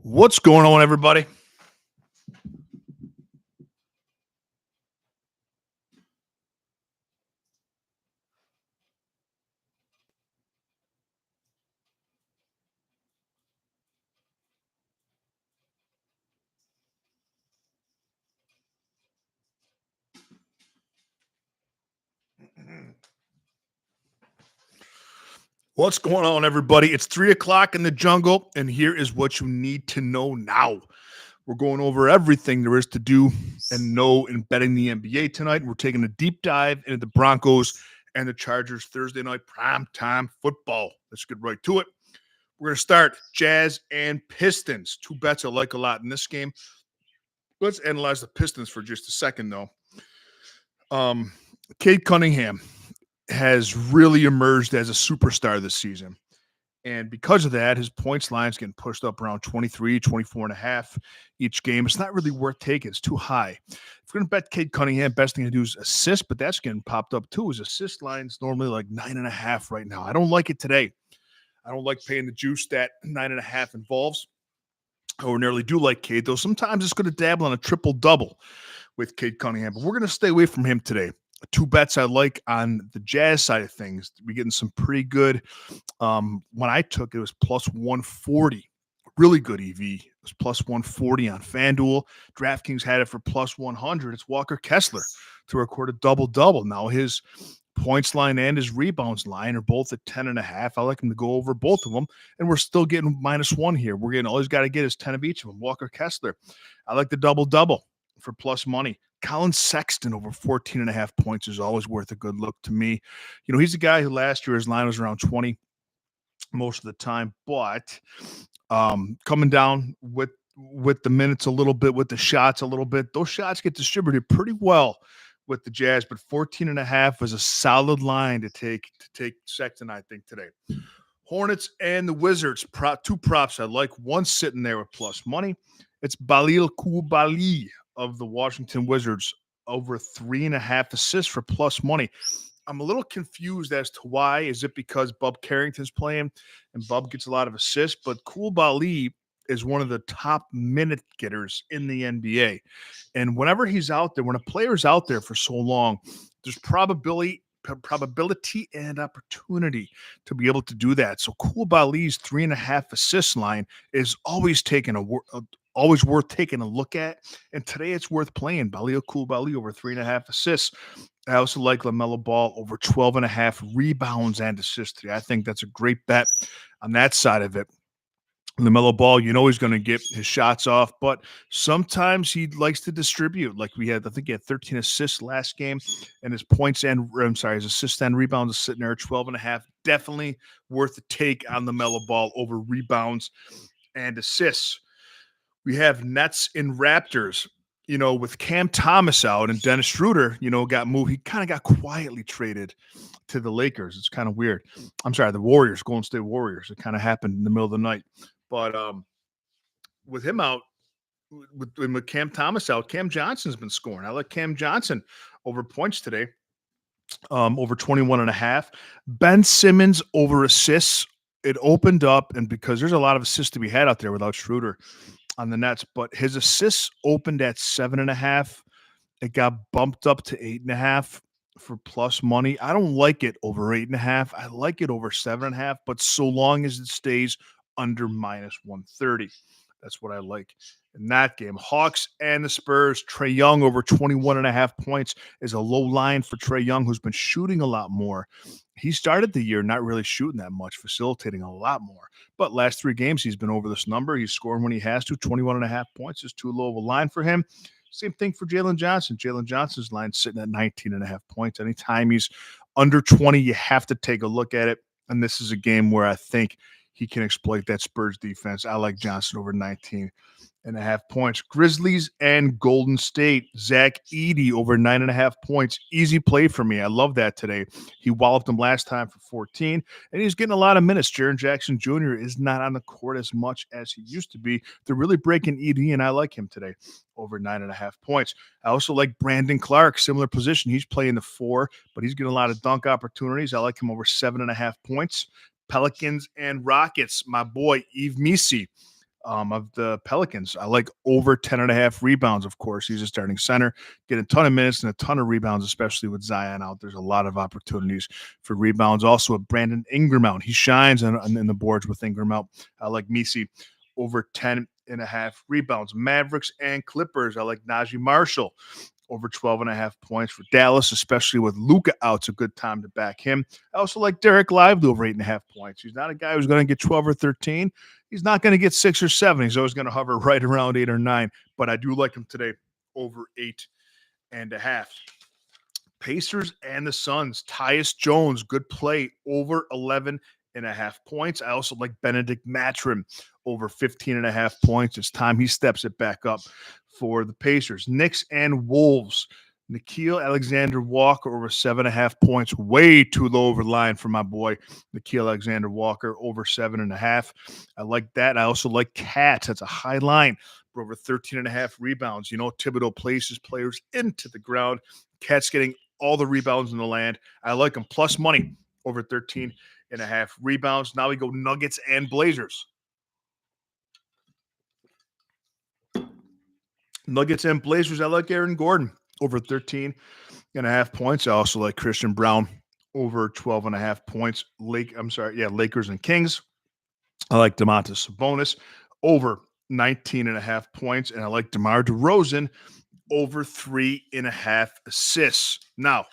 What's going on, everybody? What's going on, everybody? It's 3 o'clock in the jungle, and here is what you need to know now. We're going over everything there is to do and know in betting the NBA tonight. We're taking a deep dive into the Broncos and the Chargers Thursday night primetime football. Let's get right to it. We're going to start Jazz and Pistons. Two bets I like a lot in this game. Let's analyze the Pistons for just a second, though. Cade Cunningham has really emerged as a superstar this season. And because of that, his points line's getting pushed up around 23, 24 and a half each game. It's not really worth taking. It's too high. If you're going to bet Cade Cunningham, best thing to do is assist, but that's getting popped up too. His assist line's normally like 9.5 right now. I don't like it today. I don't like paying the juice that 9.5 involves. I ordinarily do like Cade, though. Sometimes it's going to dabble on a triple-double with Cade Cunningham, but we're going to stay away from him today. Two bets I like on the Jazz side of things. We're getting some pretty good. When I took it was plus 140. Really good EV. It was plus 140 on FanDuel. DraftKings had it for plus 100. It's Walker Kessler to record a double-double. Now his points line and his rebounds line are both at 10.5. I like him to go over both of them, and we're still getting -1 here. We're getting all he's got to get is 10 of each of them. Walker Kessler. I like the double-double for plus money. Colin Sexton over 14.5 points is always worth a good look to me. You know, he's a guy who last year his line was around 20 most of the time, but coming down with the minutes a little bit, with the shots a little bit, those shots get distributed pretty well with the Jazz, but 14.5 is a solid line to take Sexton, I think, today. Hornets and the Wizards, two props I like. One sitting there with plus money. It's Balil Coulibaly of the Washington Wizards, over 3.5 assists for plus money. I'm a little confused as to why. Is it because Bub Carrington's playing and Bub gets a lot of assists? But Coulibaly is one of the top minute getters in the NBA. And whenever he's out there, when a player's out there for so long, there's probability and opportunity to be able to do that. So Coulibaly's 3.5 assist line is always always worth taking a look at. And today it's worth playing. Balil Coulibaly over 3.5 assists. I also like LaMelo Ball over 12.5 rebounds and assists today. I think that's a great bet on that side of it. LaMelo Ball, you know he's going to get his shots off, but sometimes he likes to distribute. Like I think he had 13 assists last game, and his his assists and rebounds are sitting there at 12.5. Definitely worth the take on LaMelo Ball over rebounds and assists. We have Nets and Raptors. You know, with Cam Thomas out and Dennis Schroeder, got moved. He kind of got quietly traded to the Lakers. It's kind of weird. I'm sorry, the Warriors, Golden State Warriors. It kind of happened in the middle of the night. But with him out, with Cam Thomas out, Cam Johnson's been scoring. I like Cam Johnson over points today, over 21.5. Ben Simmons over assists. It opened up, and because there's a lot of assists to be had out there without Schroeder on the Nets, but his assists opened at 7.5. It got bumped up to 8.5 for plus money. I don't like it over 8.5. I like it over 7.5, but so long as it stays under -130. That's what I like in that game. Hawks and the Spurs. Trae Young over 21.5 points is a low line for Trae Young, who's been shooting a lot more. He started the year not really shooting that much, facilitating a lot more. But last 3 games, he's been over this number. He's scoring when he has to. 21.5 points is too low of a line for him. Same thing for Jalen Johnson. Jalen Johnson's line sitting at 19.5 points. Anytime he's under 20, you have to take a look at it. And this is a game where I think he can exploit that Spurs defense. I like Johnson over 19.5 points. Grizzlies and Golden State. Zach Edey over 9.5 points. Easy play for me. I love that today. He walloped him last time for 14, and he's getting a lot of minutes. Jaren Jackson Jr. is not on the court as much as he used to be. They're really breaking Edey, and I like him today over 9.5 points. I also like Brandon Clark, similar position. He's playing the 4, but he's getting a lot of dunk opportunities. I like him over 7.5 points. Pelicans and Rockets. My boy, Yves Missi of the Pelicans. I like over 10.5 rebounds, of course. He's a starting center, getting a ton of minutes and a ton of rebounds, especially with Zion out. There's a lot of opportunities for rebounds. Also, with Brandon Ingram out. He shines in the boards with Ingram out. I like Misi over 10.5 rebounds. Mavericks and Clippers. I like Najee Marshall over 12.5 points for Dallas, especially with Luka out. It's a good time to back him. I also like Derek Lively over 8.5 points. He's not a guy who's going to get 12 or 13. He's not going to get 6 or 7. He's always going to hover right around 8 or 9. But I do like him today over 8.5. Pacers and the Suns. Tyus Jones, good play, over 11.5 points. I also like Benedict Mathurin over 15.5 points. It's time he steps it back up for the Pacers. Knicks and Wolves. Nickeil Alexander-Walker over 7.5 points. Way too low over the line for my boy Nickeil Alexander-Walker over 7.5. I like that. I also like Cats. That's a high line for over 13.5 rebounds. You know, Thibodeau places players into the ground. Cats getting all the rebounds in the land. I like them. Plus money over 13.5 rebounds. Now we go Nuggets and Blazers. Nuggets and Blazers. I like Aaron Gordon over 13.5 points. I also like Christian Brown over 12.5 points. Lakers and Kings. I like Domantas Sabonis over 19.5 points. And I like DeMar DeRozan over 3.5 assists. Now,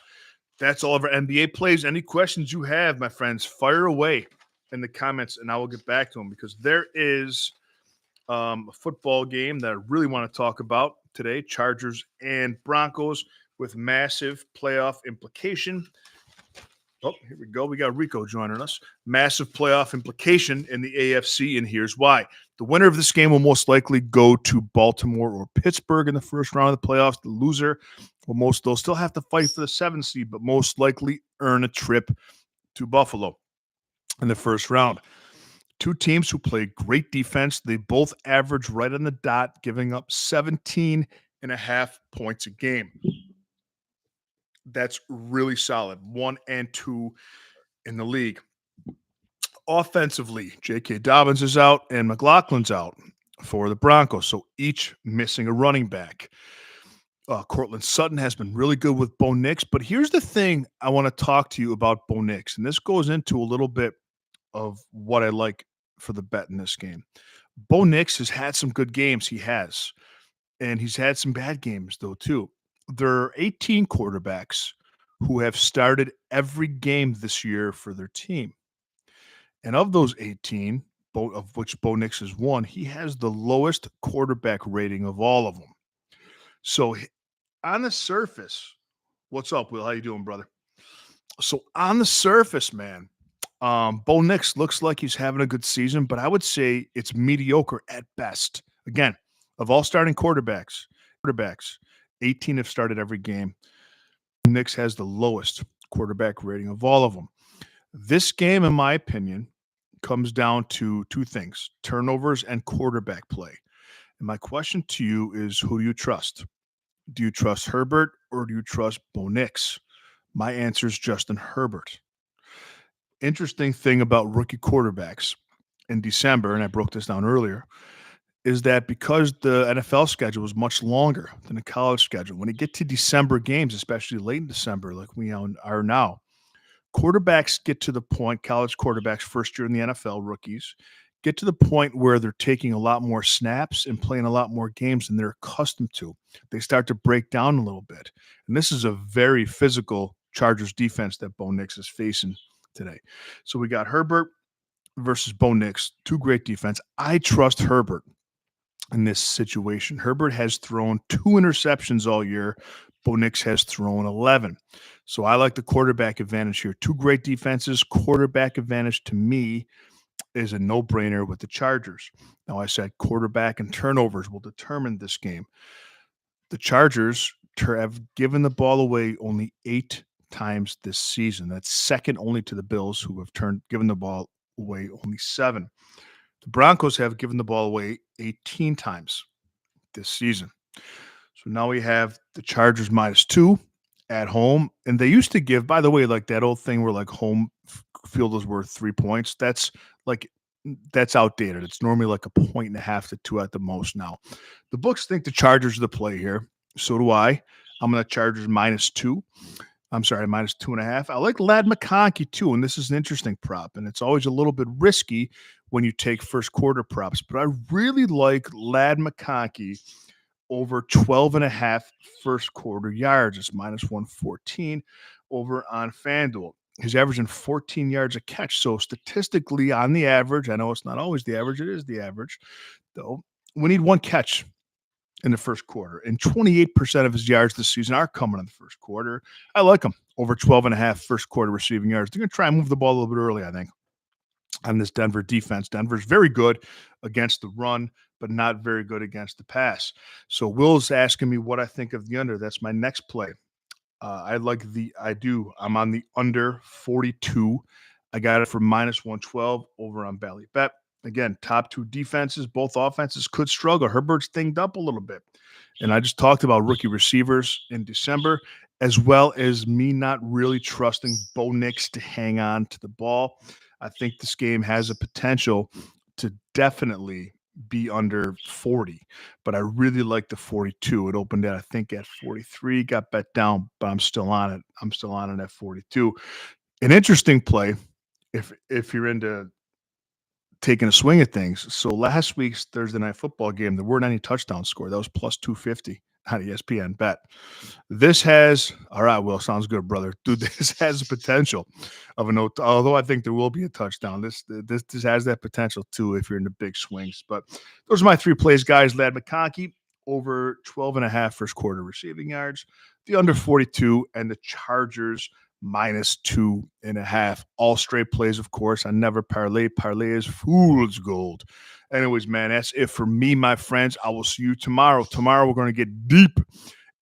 that's all of our NBA plays. Any questions you have, my friends, fire away in the comments, and I will get back to them because there is a football game that I really want to talk about today, Chargers and Broncos, with massive playoff implication. Oh, here we go. We got Rico joining us. Massive playoff implication in the AFC, and here's why. The winner of this game will most likely go to Baltimore or Pittsburgh in the first round of the playoffs. The loser they'll still have to fight for the 7th seed, but most likely earn a trip to Buffalo in the first round. Two teams who play great defense. They both average right on the dot, giving up 17.5 points a game. That's really solid. 1 and 2 in the league. Offensively, J.K. Dobbins is out and McLaughlin's out for the Broncos, so each missing a running back. Cortland Sutton has been really good with Bo Nix, but here's the thing I want to talk to you about Bo Nix, and this goes into a little bit of what I like for the bet in this game. Bo Nix has had some good games. He has. And he's had some bad games, though, too. There are 18 quarterbacks who have started every game this year for their team. And of those 18, of which Bo Nix is one, he has the lowest quarterback rating of all of them. So on the surface, what's up, Will? How you doing, brother? So on the surface, man, Bo Nix looks like he's having a good season, but I would say it's mediocre at best. Again, of all starting quarterbacks, 18 have started every game. Nix has the lowest quarterback rating of all of them. This game, in my opinion, comes down to two things: turnovers and quarterback play. And my question to you is, who do you trust? Do you trust Herbert or do you trust Bo Nix? My answer is Justin Herbert. Interesting thing about rookie quarterbacks in December, and I broke this down earlier, is that because the NFL schedule is much longer than the college schedule, when you get to December games, especially late in December, like we are now, quarterbacks get to the point, college quarterbacks, first year in the NFL, rookies, get to the point where they're taking a lot more snaps and playing a lot more games than they're accustomed to. They start to break down a little bit. And this is a very physical Chargers defense that Bo Nix is facing today. So we got Herbert versus Bo Nix, two great defense. I trust Herbert in this situation. Herbert has thrown 2 interceptions all year. Bo Nix has thrown 11. So I like the quarterback advantage here. Two great defenses. Quarterback advantage to me is a no-brainer with the Chargers. Now, I said quarterback and turnovers will determine this game. The Chargers have given the ball away only 8 times this season. That's second only to the Bills, who have given the ball away only 7. The Broncos have given the ball away 18 times this season. So now we have the Chargers -2 at home. And they used to give, by the way, like that old thing where like home field is worth 3 points. That's like that's outdated. It's normally like a 1.5 to 2 at the most now. The books think the Chargers are the play here. So do I. I'm going to Chargers -2. I'm sorry, -2.5. I like Ladd McConkey too, and this is an interesting prop, and it's always a little bit risky when you take first quarter props, but I really like Ladd McConkey over 12.5 first quarter yards. It's -114 over on FanDuel. He's averaging 14 yards a catch. So statistically, on the average, I know it's not always the average, it is the average, though. We need one catch in the first quarter, and 28% of his yards this season are coming in the first quarter. I like him over 12.5 first quarter receiving yards. They're going to try and move the ball a little bit early, I think, on this Denver defense. Denver's very good against the run, but not very good against the pass. So Will's asking me what I think of the under. That's my next play. I'm on the under 42. I got it for -112 over on Bally Bet. Again, top two defenses, both offenses could struggle. Herbert's dinged up a little bit. And I just talked about rookie receivers in December, as well as me not really trusting Bo Nix to hang on to the ball. I think this game has a potential to definitely be under 40, but I really like the 42. It opened at, I think, at 43, got bet down, but I'm still on it. I'm still on it at 42. An interesting play if you're into taking a swing at things. So last week's Thursday night football game, there weren't any touchdowns scored. That was plus 250 on ESPN bet. This has, all right, Will, sounds good, brother. Dude, this has the potential of a note, although I think there will be a touchdown. This has that potential too if you're in the big swings. But those are my three plays, guys. Ladd McConkey over 12.5 first quarter receiving yards, the under 42, and the Chargers -2.5. All straight plays, of course. I never parlay. Parlay is fool's gold. Anyways, man, that's it for me, my friends. I will see you tomorrow. Tomorrow, we're going to get deep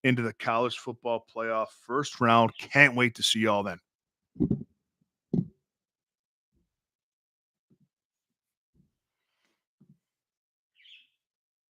into the college football playoff first round. Can't wait to see y'all then.